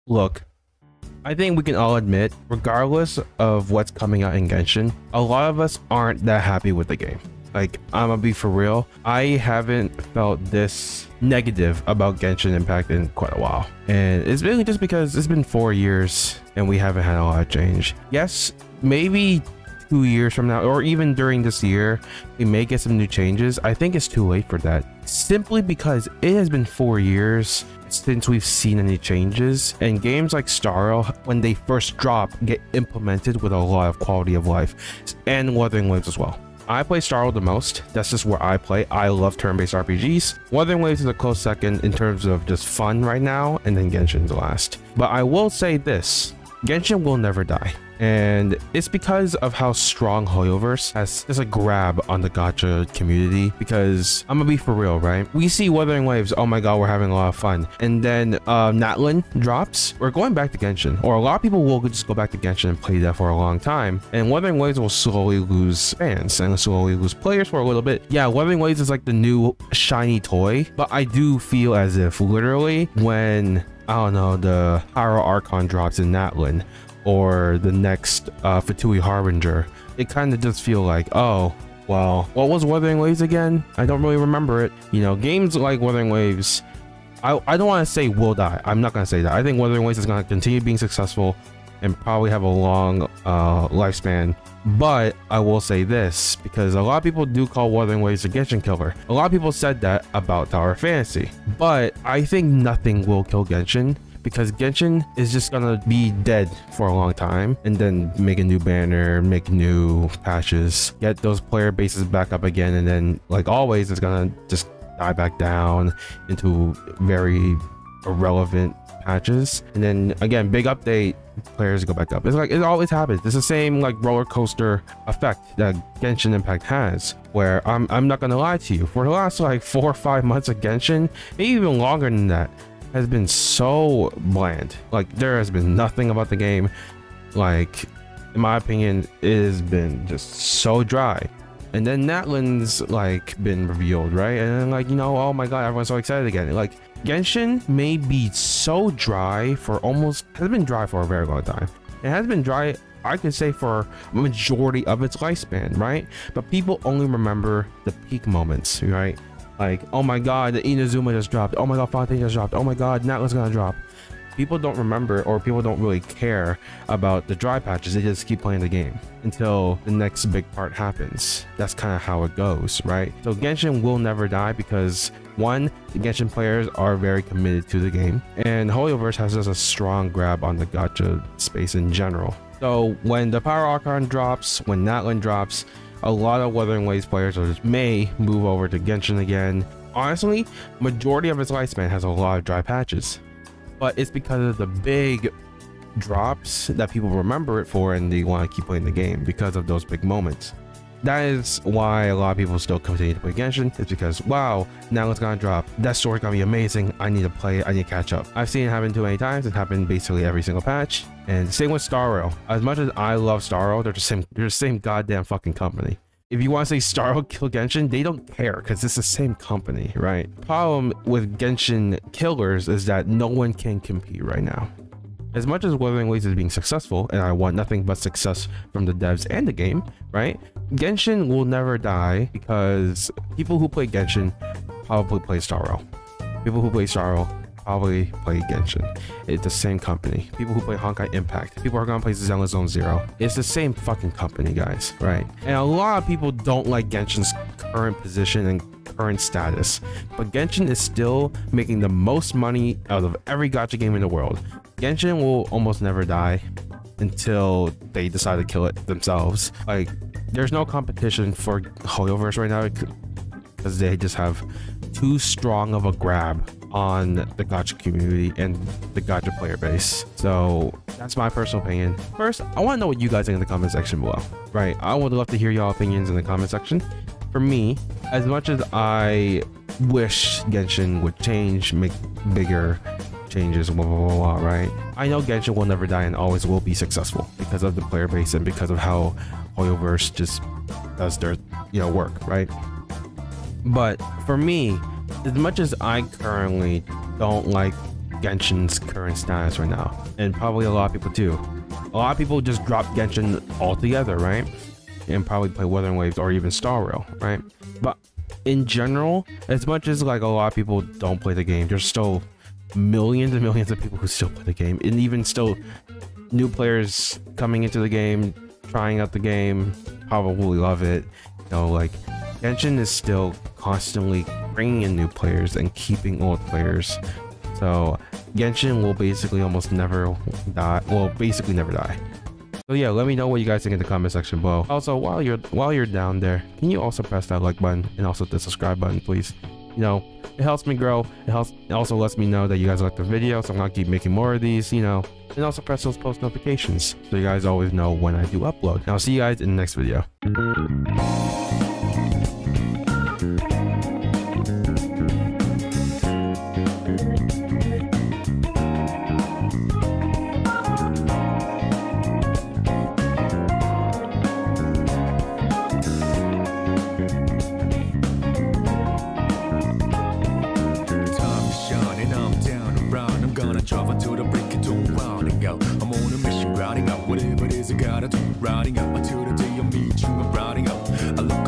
Look, I think we can all admit, regardless of what's coming out in Genshin, a lot of us aren't that happy with the game. Like, I'm gonna be for real, I haven't felt this negative about Genshin Impact in quite a while. And it's really just because it's been 4 years and we haven't had a lot of change. Yes, maybe 2 years from now, or even during this year, we may get some new changes. I think it's too late for that, simply because it has been 4 years since we've seen any changes, and games like Starro, when they first drop, get implemented with a lot of quality of life, and Wuthering Waves as well. I play Starro the most. That's just where I play. I love turn-based RPGs. Wuthering Waves is a close second in terms of just fun right now, and then Genshin's last. But I will say this, Genshin will never die. And it's because of how strong Hoyoverse has just a grab on the gacha community. Because I'm gonna be for real, right? We see Wuthering Waves, oh my god, we're having a lot of fun. And then Natlin drops, we're going back to Genshin. Or a lot of people will just go back to Genshin and play that for a long time. And Wuthering Waves will slowly lose fans and slowly lose players for a little bit. Yeah, Wuthering Waves is like the new shiny toy. But I do feel as if literally when, I don't know, the Pyro Archon drops in Natlin, or the next Fatui Harbinger, it kind of just feel like, oh, well, what was Wuthering Waves again? I don't really remember it. You know, games like Wuthering Waves, I don't want to say will die. I'm not going to say that. I think Wuthering Waves is going to continue being successful and probably have a long lifespan. But I will say this, because a lot of people do call Wuthering Waves a Genshin killer. A lot of people said that about Tower of Fantasy. But I think nothing will kill Genshin, because Genshin is just gonna be dead for a long time, and then make a new banner, make new patches, get those player bases back up again, and then, like always, it's gonna just die back down into very irrelevant patches, and then again, big update, players go back up. It's like it always happens. It's the same like roller coaster effect that Genshin Impact has, where I'm not gonna lie to you, for the last like 4 or 5 months of Genshin, maybe even longer than that, has been so bland. Like, there has been nothing about the game. Like, in my opinion, it has been just so dry. And then Natlin's like been revealed, right? And then, like, you know, oh my god, everyone's so excited again. Like, Genshin may be so dry for has been dry for a very long time. It has been dry, I could say, for a majority of its lifespan, right? But people only remember the peak moments, right? Like, oh my god, the Inazuma just dropped. Oh my god, Fontaine just dropped. Oh my god, Natlin's gonna drop. People don't remember, or people don't really care about the dry patches. They just keep playing the game until the next big part happens. That's kind of how it goes, right? So Genshin will never die because, one, the Genshin players are very committed to the game, and Hoyoverse has just a strong grab on the gacha space in general. So when the Power Archon drops, when Natlin drops, a lot of Wuthering Waves players may move over to Genshin again. Honestly, majority of its lifespan has a lot of dry patches, but it's because of the big drops that people remember it for, and they want to keep playing the game because of those big moments. That is why a lot of people still continue to play Genshin. It's because, wow, now it's gonna drop. That story's gonna be amazing. I need to play it. I need to catch up. I've seen it happen too many times. It happened basically every single patch. And same with Starro. As much as I love Starro, they're the same goddamn fucking company. If you want to say Starro kill Genshin, they don't care because it's the same company, right? Problem with Genshin killers is that no one can compete right now. As much as Wuthering Waves is being successful, and I want nothing but success from the devs and the game, right? Genshin will never die because people who play Genshin probably play Starro. People who play Starro probably play Genshin. It's the same company. People who play Honkai Impact, people are gonna play Zenless Zone Zero. It's the same fucking company, guys, right? And a lot of people don't like Genshin's current position and current status, but Genshin is still making the most money out of every gacha game in the world. Genshin will almost never die until they decide to kill it themselves. Like, there's no competition for Hoyoverse right now because they just have too strong of a grab on the gacha community and the gacha player base. So that's my personal opinion. First, I want to know what you guys think in the comment section below, right? I would love to hear y'all opinions in the comment section. For me, as much as I wish Genshin would change, make bigger changes, blah, blah, blah, blah, right? I know Genshin will never die and always will be successful because of the player base and because of how Hoyoverse just does their, work, right? But for me, as much as I currently don't like Genshin's current status right now, and probably a lot of people too. A lot of people just drop Genshin altogether, right? And probably play Wuthering Waves or even Star Rail, right? But in general, as much as like a lot of people don't play the game, there's still millions and millions of people who still play the game, and even still new players coming into the game, trying out the game, probably love it. You know, like Genshin is still constantly bringing in new players and keeping old players. So Genshin will basically almost never die. Well, basically never die. So yeah, let me know what you guys think in the comment section below. Also, while you're down there, can you also press that like button and also the subscribe button, please? You know, it helps me grow. It also lets me know that you guys like the video, so I'm gonna keep making more of these, you know. And also press those post notifications so you guys always know when I do upload. And I'll see you guys in the next video. Travel to the break of dawn, rounding out. I'm on a mission, riding out whatever it is I gotta do. Riding out until the day I meet you.